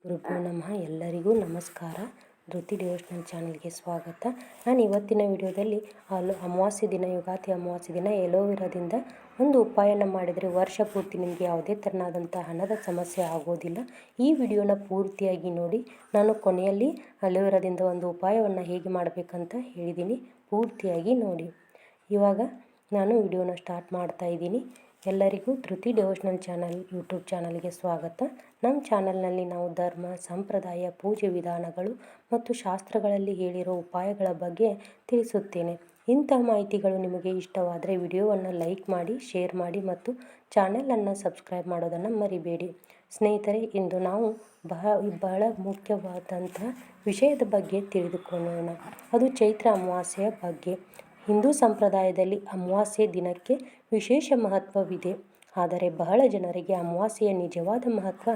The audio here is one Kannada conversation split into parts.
ಗುರುಭ್ಯೋ ನಮಃ. ಎಲ್ಲರಿಗೂ ನಮಸ್ಕಾರ. ಧೃತಿ ಡಿವೋಷನಲ್ ಚಾನಲ್ಗೆ ಸ್ವಾಗತ. ನಾನು ಇವತ್ತಿನ ವಿಡಿಯೋದಲ್ಲಿ ಅಮಾವಾಸ್ಯೆ ದಿನ, ಯುಗಾದಿ ಅಮಾವಾಸ್ಯೆ ದಿನ ಎಲೋವೆರಾದಿಂದ ಒಂದು ಉಪಾಯನ ಮಾಡಿದರೆ ವರ್ಷ ಪೂರ್ತಿ ನಿಮಗೆ ಯಾವುದೇ ಥರನಾದಂಥ ಹಣದ ಸಮಸ್ಯೆ ಆಗೋದಿಲ್ಲ. ಈ ವಿಡಿಯೋನ ಪೂರ್ತಿಯಾಗಿ ನೋಡಿ. ನಾನು ಕೊನೆಯಲ್ಲಿ ಅಲೋವೆರಾದಿಂದ ಒಂದು ಉಪಾಯವನ್ನು ಹೇಗೆ ಮಾಡಬೇಕಂತ ಹೇಳಿದ್ದೀನಿ, ಪೂರ್ತಿಯಾಗಿ ನೋಡಿ. ಇವಾಗ ನಾನು ವಿಡಿಯೋನ ಸ್ಟಾರ್ಟ್ ಮಾಡ್ತಾ ಇದ್ದೀನಿ. ಎಲ್ಲರಿಗೂ ಧೃತಿ ಡಿವೋಷನಲ್ ಚಾನಲ್ ಯೂಟ್ಯೂಬ್ ಚಾನಲ್ಗೆ ಸ್ವಾಗತ. ನಮ್ಮ ಚಾನಲ್ನಲ್ಲಿ ನಾವು ಧರ್ಮ, ಸಂಪ್ರದಾಯ, ಪೂಜೆ ವಿಧಾನಗಳು ಮತ್ತು ಶಾಸ್ತ್ರಗಳಲ್ಲಿ ಹೇಳಿರೋ ಉಪಾಯಗಳ ಬಗ್ಗೆ ತಿಳಿಸುತ್ತೇನೆ. ಇಂತಹ ಮಾಹಿತಿಗಳು ನಿಮಗೆ ಇಷ್ಟವಾದರೆ ವಿಡಿಯೋವನ್ನು ಲೈಕ್ ಮಾಡಿ, ಶೇರ್ ಮಾಡಿ ಮತ್ತು ಚಾನಲನ್ನು ಸಬ್ಸ್ಕ್ರೈಬ್ ಮಾಡೋದನ್ನು ಮರಿಬೇಡಿ. ಸ್ನೇಹಿತರೆ, ಇಂದು ನಾವು ಬಹಳ ಮುಖ್ಯವಾದಂಥ ವಿಷಯದ ಬಗ್ಗೆ ತಿಳಿದುಕೊಳ್ಳೋಣ. ಅದು ಚೈತ್ರ ಅಮಾವಾಸ್ಯೆಯ ಬಗ್ಗೆ. ಹಿಂದೂ ಸಂಪ್ರದಾಯದಲ್ಲಿ ಅಮಾವಾಸ್ಯೆ ದಿನಕ್ಕೆ ವಿಶೇಷ ಮಹತ್ವವಿದೆ. ಆದರೆ ಬಹಳ ಜನರಿಗೆ ಅಮಾವಾಸ್ಯೆಯ ನಿಜವಾದ ಮಹತ್ವ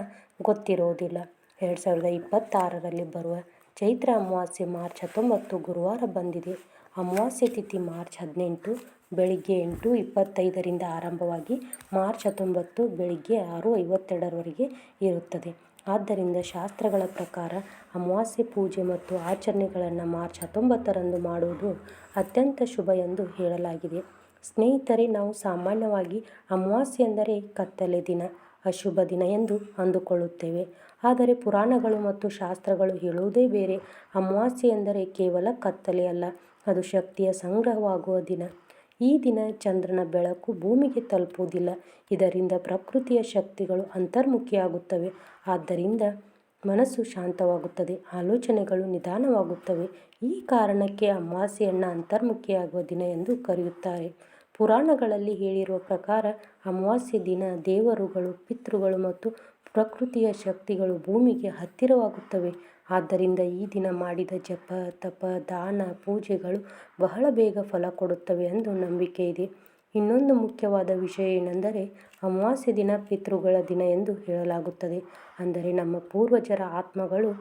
ಗೊತ್ತಿರೋದಿಲ್ಲ. 2026ರಲ್ಲಿ ಬರುವ ಚೈತ್ರ ಅಮಾವಾಸ್ಯೆ ಮಾರ್ಚ್ 19 ಗುರುವಾರ ಬಂದಿದೆ. ಅಮಾವಾಸ್ಯೆ ತಿಥಿ ಮಾರ್ಚ್ 18 ಬೆಳಿಗ್ಗೆ 8:25ರಿಂದ ಆರಂಭವಾಗಿ ಮಾರ್ಚ್ 19 ಬೆಳಿಗ್ಗೆ 6:52ರವರೆಗೆ ಇರುತ್ತದೆ. ಆದ್ದರಿಂದ ಶಾಸ್ತ್ರಗಳ ಪ್ರಕಾರ ಅಮಾವಾಸ್ಯೆ ಪೂಜೆ ಮತ್ತು ಆಚರಣೆಗಳನ್ನು ಮಾರ್ಚ್ 19ರಂದು ಮಾಡುವುದು ಅತ್ಯಂತ ಶುಭ ಎಂದು ಹೇಳಲಾಗಿದೆ. ಸ್ನೇಹಿತರೆ, ನಾವು ಸಾಮಾನ್ಯವಾಗಿ ಅಮಾವಾಸ್ಯೆ ಎಂದರೆ ಕತ್ತಲೆ ದಿನ, ಅಶುಭ ದಿನ ಎಂದು ಅಂದುಕೊಳ್ಳುತ್ತೇವೆ. ಆದರೆ ಪುರಾಣಗಳು ಮತ್ತು ಶಾಸ್ತ್ರಗಳು ಹೇಳುವುದೇ ಬೇರೆ. ಅಮಾವಾಸ್ಯೆ ಎಂದರೆ ಕೇವಲ ಕತ್ತಲೆ ಅಲ್ಲ, ಅದು ಶಕ್ತಿಯ ಸಂಗ್ರಹವಾಗುವ ದಿನ. ಈ ದಿನ ಚಂದ್ರನ ಬೆಳಕು ಭೂಮಿಗೆ ತಲುಪುವುದಿಲ್ಲ. ಇದರಿಂದ ಪ್ರಕೃತಿಯ ಶಕ್ತಿಗಳು ಅಂತರ್ಮುಖಿಯಾಗುತ್ತವೆ. ಆದ್ದರಿಂದ ಮನಸ್ಸು ಶಾಂತವಾಗುತ್ತದೆ, ಆಲೋಚನೆಗಳು ನಿಧಾನವಾಗುತ್ತವೆ. ಈ ಕಾರಣಕ್ಕೆ ಅಮಾವಾಸ್ಯೆಯನ್ನು ಅಂತರ್ಮುಖಿಯಾಗುವ ದಿನ ಎಂದು ಕರೆಯುತ್ತಾರೆ. ಪುರಾಣಗಳಲ್ಲಿ ಹೇಳಿರುವ ಪ್ರಕಾರ ಅಮಾವಾಸ್ಯೆ ದಿನ ದೇವರುಗಳು, ಪಿತೃಗಳು ಮತ್ತು ಪ್ರಕೃತಿಯ ಶಕ್ತಿಗಳು ಭೂಮಿಗೆ ಹತ್ತಿರವಾಗುತ್ತವೆ. ಆದ್ದರಿಂದ ಈ ದಿನ ಮಾಡಿದ ಜಪ, ತಪ, ದಾನ, ಪೂಜೆಗಳು ಬಹಳ ಬೇಗ ಫಲ ಕೊಡುತ್ತವೆ ಎಂದು ನಂಬಿಕೆ ಇದೆ. ಇನ್ನೊಂದು ಮುಖ್ಯವಾದ ವಿಷಯ ಏನೆಂದರೆ ಅಮಾವಾಸ್ಯೆ ದಿನ ಪಿತೃಗಳ ದಿನ ಎಂದು ಹೇಳಲಾಗುತ್ತದೆ. ಅಂದರೆ ನಮ್ಮ ಪೂರ್ವಜರ ಆತ್ಮಗಳು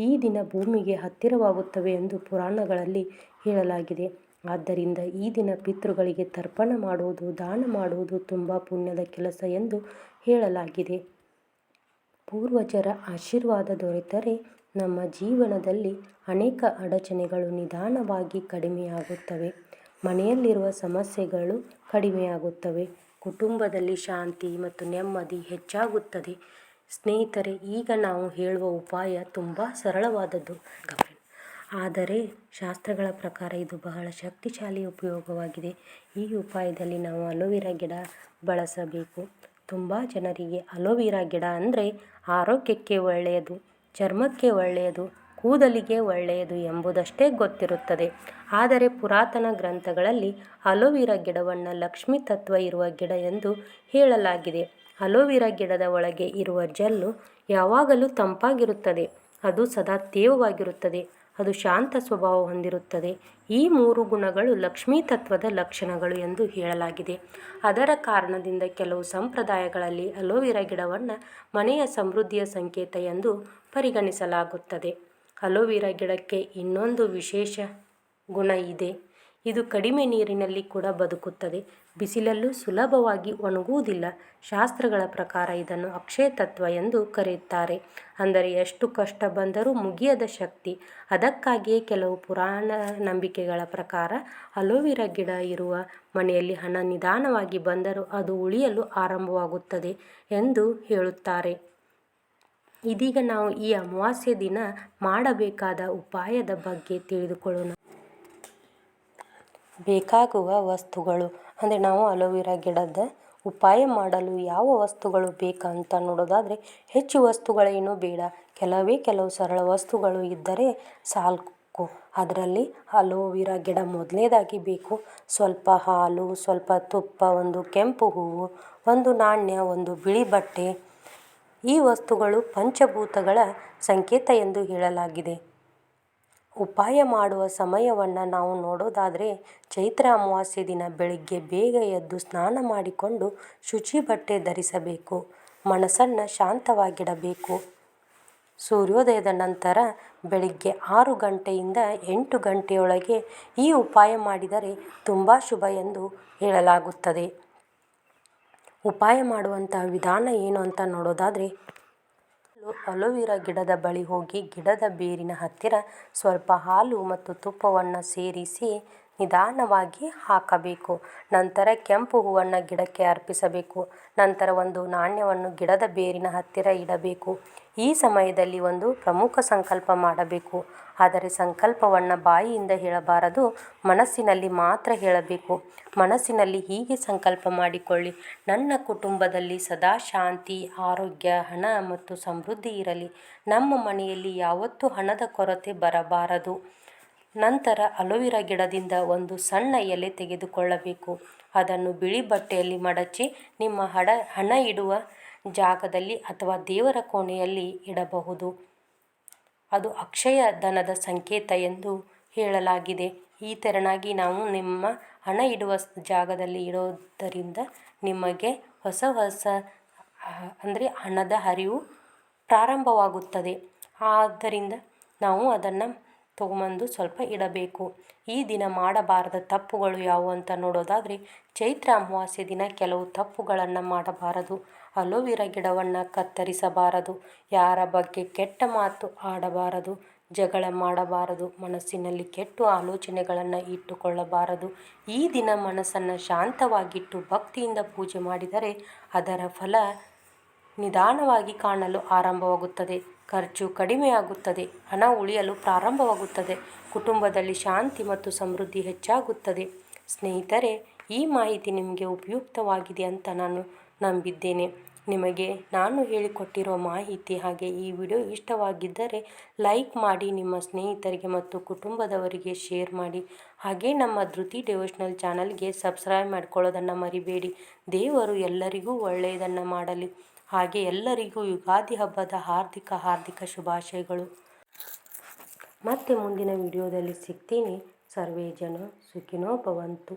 ಈ ದಿನ ಭೂಮಿಗೆ ಹತ್ತಿರವಾಗುತ್ತವೆ ಎಂದು ಪುರಾಣಗಳಲ್ಲಿ ಹೇಳಲಾಗಿದೆ. ಆದ್ದರಿಂದ ಈ ದಿನ ಪಿತೃಗಳಿಗೆ ತರ್ಪಣ ಮಾಡುವುದು, ದಾನ ಮಾಡುವುದು ತುಂಬ ಪುಣ್ಯದ ಕೆಲಸ ಎಂದು ಹೇಳಲಾಗಿದೆ. ಪೂರ್ವಜರ ಆಶೀರ್ವಾದ ದೊರೆತರೆ ನಮ್ಮ ಜೀವನದಲ್ಲಿ ಅನೇಕ ಅಡಚಣೆಗಳು ನಿಧಾನವಾಗಿ ಕಡಿಮೆಯಾಗುತ್ತವೆ. ಮನೆಯಲ್ಲಿರುವ ಸಮಸ್ಯೆಗಳು ಕಡಿಮೆಯಾಗುತ್ತವೆ. ಕುಟುಂಬದಲ್ಲಿ ಶಾಂತಿ ಮತ್ತು ನೆಮ್ಮದಿ ಹೆಚ್ಚಾಗುತ್ತದೆ. ಸ್ನೇಹಿತರೆ, ಈಗ ನಾವು ಹೇಳುವ ಉಪಾಯ ತುಂಬ ಸರಳವಾದದ್ದು, ಆದರೆ ಶಾಸ್ತ್ರಗಳ ಪ್ರಕಾರ ಇದು ಬಹಳ ಶಕ್ತಿಶಾಲಿ ಉಪಯೋಗವಾಗಿದೆ. ಈ ಉಪಾಯದಲ್ಲಿ ನಾವು ಅಲೋವೆರಾ ಗಿಡ ಬಳಸಬೇಕು. ತುಂಬ ಜನರಿಗೆ ಅಲೋವೆರಾ ಗಿಡ ಅಂದರೆ ಆರೋಗ್ಯಕ್ಕೆ ಒಳ್ಳೆಯದು, ಚರ್ಮಕ್ಕೆ ಒಳ್ಳೆಯದು, ಕೂದಲಿಗೆ ಒಳ್ಳೆಯದು ಎಂಬುದಷ್ಟೇ ಗೊತ್ತಿರುತ್ತದೆ. ಆದರೆ ಪುರಾತನ ಗ್ರಂಥಗಳಲ್ಲಿ ಅಲೋವೆರಾ ಗಿಡವನ್ನು ಲಕ್ಷ್ಮೀ ತತ್ವ ಇರುವ ಗಿಡ ಎಂದು ಹೇಳಲಾಗಿದೆ. ಅಲೋವೆರಾ ಗಿಡದ ಒಳಗೆ ಇರುವ ಜೆಲ್ಲು ಯಾವಾಗಲೂ ತಂಪಾಗಿರುತ್ತದೆ. ಅದು ಸದಾ ತೇವವಾಗಿರುತ್ತದೆ. ಅದು ಶಾಂತ ಸ್ವಭಾವ ಹೊಂದಿರುತ್ತದೆ. ಈ 3 ಗುಣಗಳು ಲಕ್ಷ್ಮೀ ತತ್ವದ ಲಕ್ಷಣಗಳು ಎಂದು ಹೇಳಲಾಗಿದೆ. ಅದರ ಕಾರಣದಿಂದ ಕೆಲವು ಸಂಪ್ರದಾಯಗಳಲ್ಲಿ ಅಲೋವೆರಾ ಗಿಡವನ್ನು ಮನೆಯ ಸಮೃದ್ಧಿಯ ಸಂಕೇತ ಎಂದು ಪರಿಗಣಿಸಲಾಗುತ್ತದೆ. ಅಲೋವೆರಾ ಗಿಡಕ್ಕೆ ಇನ್ನೊಂದು ವಿಶೇಷ ಗುಣ ಇದೆ. ಇದು ಕಡಿಮೆ ನೀರಿನಲ್ಲಿ ಕೂಡ ಬದುಕುತ್ತದೆ. ಬಿಸಿಲಲ್ಲೂ ಸುಲಭವಾಗಿ ಒಣಗುವುದಿಲ್ಲ. ಶಾಸ್ತ್ರಗಳ ಪ್ರಕಾರ ಇದನ್ನು ಅಕ್ಷಯ ತತ್ವ ಎಂದು ಕರೆಯುತ್ತಾರೆ. ಅಂದರೆ ಎಷ್ಟು ಕಷ್ಟ ಬಂದರೂ ಮುಗಿಯದ ಶಕ್ತಿ. ಅದಕ್ಕಾಗಿಯೇ ಕೆಲವು ಪುರಾಣ ನಂಬಿಕೆಗಳ ಪ್ರಕಾರ ಅಲೋವೆರಾ ಗಿಡ ಇರುವ ಮನೆಯಲ್ಲಿ ಹಣ ನಿಧಾನವಾಗಿ ಬಂದರೂ ಅದು ಉಳಿಯಲು ಆರಂಭವಾಗುತ್ತದೆ ಎಂದು ಹೇಳುತ್ತಾರೆ. ಇದೀಗ ನಾವು ಈ ಅಮಾವಾಸ್ಯೆ ದಿನ ಮಾಡಬೇಕಾದ ಉಪಾಯದ ಬಗ್ಗೆ ತಿಳಿದುಕೊಳ್ಳೋಣ. ಬೇಕಾಗುವ ವಸ್ತುಗಳು ಅಂದರೆ ನಾವು ಅಲೋವೆರಾ ಗಿಡದ ಉಪಾಯ ಮಾಡಲು ಯಾವ ವಸ್ತುಗಳು ಬೇಕಂತ ನೋಡೋದಾದರೆ ಹೆಚ್ಚು ವಸ್ತುಗಳೇನೂ ಬೇಡ. ಕೆಲವು ಸರಳ ವಸ್ತುಗಳು ಇದ್ದರೆ ಸಾಕು. ಅದರಲ್ಲಿ ಅಲೋವೆರಾ ಗಿಡ ಮೊದಲನೇದಾಗಿ ಬೇಕು. ಸ್ವಲ್ಪ ಹಾಲು, ಸ್ವಲ್ಪ ತುಪ್ಪ, ಒಂದು ಕೆಂಪು ಹೂವು, ಒಂದು ನಾಣ್ಯ, ಒಂದು ಬಿಳಿ ಬಟ್ಟೆ. ಈ ವಸ್ತುಗಳು ಪಂಚಭೂತಗಳ ಸಂಕೇತ ಎಂದು ಹೇಳಲಾಗಿದೆ. ಉಪಾಯ ಮಾಡುವ ಸಮಯವನ್ನು ನಾವು ನೋಡೋದಾದರೆ ಚೈತ್ರ ಅಮಾವಾಸ್ಯೆ ದಿನ ಬೆಳಿಗ್ಗೆ ಬೇಗ ಎದ್ದು ಸ್ನಾನ ಮಾಡಿಕೊಂಡು ಶುಚಿ ಬಟ್ಟೆ ಧರಿಸಬೇಕು. ಮನಸ್ಸನ್ನು ಶಾಂತವಾಗಿಡಬೇಕು. ಸೂರ್ಯೋದಯದ ನಂತರ ಬೆಳಿಗ್ಗೆ 6 ಗಂಟೆಯಿಂದ 8 ಗಂಟೆಯೊಳಗೆ ಈ ಉಪಾಯ ಮಾಡಿದರೆ ತುಂಬ ಶುಭ ಎಂದು ಹೇಳಲಾಗುತ್ತದೆ. ಉಪಾಯ ಮಾಡುವಂಥ ವಿಧಾನ ಏನು ಅಂತ ನೋಡೋದಾದರೆ ಅಲೋವೆರಾ ಗಿಡದ ಬಳಿ ಹೋಗಿ ಗಿಡದ ಬೇರಿನ ಹತ್ತಿರ ಸ್ವಲ್ಪ ಹಾಲು ಮತ್ತು ತುಪ್ಪವನ್ನು ಸೇರಿಸಿ ನಿಧಾನವಾಗಿ ಹಾಕಬೇಕು. ನಂತರ ಕೆಂಪು ಹೂವನ್ನು ಗಿಡಕ್ಕೆ ಅರ್ಪಿಸಬೇಕು. ನಂತರ ಒಂದು ನಾಣ್ಯವನ್ನು ಗಿಡದ ಬೇರಿನ ಹತ್ತಿರ ಇಡಬೇಕು. ಈ ಸಮಯದಲ್ಲಿ ಒಂದು ಪ್ರಮುಖ ಸಂಕಲ್ಪ ಮಾಡಬೇಕು. ಆದರೆ ಸಂಕಲ್ಪವನ್ನು ಬಾಯಿಯಿಂದ ಹೇಳಬಾರದು, ಮನಸ್ಸಿನಲ್ಲಿ ಮಾತ್ರ ಹೇಳಬೇಕು. ಮನಸ್ಸಿನಲ್ಲಿ ಹೀಗೆ ಸಂಕಲ್ಪ ಮಾಡಿಕೊಳ್ಳಿ: ನನ್ನ ಕುಟುಂಬದಲ್ಲಿ ಸದಾ ಶಾಂತಿ, ಆರೋಗ್ಯ, ಹಣ ಮತ್ತು ಸಮೃದ್ಧಿ ಇರಲಿ. ನಮ್ಮ ಮನೆಯಲ್ಲಿ ಯಾವತ್ತೂ ಹಣದ ಕೊರತೆ ಬರಬಾರದು. ನಂತರ ಅಲೋವೆರಾ ಗಿಡದಿಂದ ಒಂದು ಸಣ್ಣ ಎಲೆ ತೆಗೆದುಕೊಳ್ಳಬೇಕು. ಅದನ್ನು ಬಿಳಿ ಬಟ್ಟೆಯಲ್ಲಿ ಮಡಚಿ ನಿಮ್ಮ ಹಣ ಇಡುವ ಜಾಗದಲ್ಲಿ ಅಥವಾ ದೇವರ ಕೋಣೆಯಲ್ಲಿ ಇಡಬಹುದು. ಅದು ಅಕ್ಷಯ ಧನದ ಸಂಕೇತ ಎಂದು ಹೇಳಲಾಗಿದೆ. ಈ ತೆರನಾಗಿ ನಾವು ನಿಮ್ಮ ಹಣ ಇಡುವ ಜಾಗದಲ್ಲಿ ಇಡೋದರಿಂದ ನಿಮಗೆ ಹೊಸ ಹಣದ ಹರಿವು ಪ್ರಾರಂಭವಾಗುತ್ತದೆ. ಆದ್ದರಿಂದ ನಾವು ಅದನ್ನು ತಗೊಂಬಂದು ಸ್ವಲ್ಪ ಇಡಬೇಕು. ಈ ದಿನ ಮಾಡಬಾರದ ತಪ್ಪುಗಳು ಯಾವುವು ಅಂತ ನೋಡೋದಾದರೆ, ಚೈತ್ರ ಅಮಾವಾಸ್ಯೆ ದಿನ ಕೆಲವು ತಪ್ಪುಗಳನ್ನು ಮಾಡಬಾರದು. ಅಲೋವೆರಾ ಗಿಡವನ್ನು ಕತ್ತರಿಸಬಾರದು. ಯಾರ ಬಗ್ಗೆ ಕೆಟ್ಟ ಮಾತು ಆಡಬಾರದು. ಜಗಳ ಮಾಡಬಾರದು. ಮನಸ್ಸಿನಲ್ಲಿ ಕೆಟ್ಟ ಆಲೋಚನೆಗಳನ್ನು ಇಟ್ಟುಕೊಳ್ಳಬಾರದು. ಈ ದಿನ ಮನಸ್ಸನ್ನು ಶಾಂತವಾಗಿಟ್ಟು ಭಕ್ತಿಯಿಂದ ಪೂಜೆ ಮಾಡಿದರೆ ಅದರ ಫಲ ನಿಧಾನವಾಗಿ ಕಾಣಲು ಆರಂಭವಾಗುತ್ತದೆ. ಖರ್ಚು ಕಡಿಮೆಯಾಗುತ್ತದೆ. ಹಣ ಉಳಿಯಲು ಪ್ರಾರಂಭವಾಗುತ್ತದೆ. ಕುಟುಂಬದಲ್ಲಿ ಶಾಂತಿ ಮತ್ತು ಸಮೃದ್ಧಿ ಹೆಚ್ಚಾಗುತ್ತದೆ. ಸ್ನೇಹಿತರೆ, ಈ ಮಾಹಿತಿ ನಿಮಗೆ ಉಪಯುಕ್ತವಾಗಿದೆ ಅಂತ ನಾನು ನಂಬಿದ್ದೇನೆ. ನಿಮಗೆ ನಾನು ಹೇಳಿಕೊಟ್ಟಿರುವ ಮಾಹಿತಿ ಹಾಗೆ ಈ ವಿಡಿಯೋ ಇಷ್ಟವಾಗಿದ್ದರೆ ಲೈಕ್ ಮಾಡಿ, ನಿಮ್ಮ ಸ್ನೇಹಿತರಿಗೆ ಮತ್ತು ಕುಟುಂಬದವರಿಗೆ ಶೇರ್ ಮಾಡಿ. ಹಾಗೆ ನಮ್ಮ ಧೃತಿ ಡಿವೋಷನಲ್ ಚಾನಲ್ಗೆ ಸಬ್ಸ್ಕ್ರೈಬ್ ಮಾಡ್ಕೊಳ್ಳೋದನ್ನು ಮರಿಬೇಡಿ. ದೇವರು ಎಲ್ಲರಿಗೂ ಒಳ್ಳೆಯದನ್ನು ಮಾಡಲಿ. ಹಾಗೆ ಎಲ್ಲರಿಗೂ ಯುಗಾದಿ ಹಬ್ಬದ ಹಾರ್ದಿಕ ಶುಭಾಶಯಗಳು. ಮತ್ತೆ ಮುಂದಿನ ವಿಡಿಯೋದಲ್ಲಿ ಸಿಗ್ತೀನಿ. ಸರ್ವೇ ಜನ ಸುಖಿನೋ ಭವಂತು.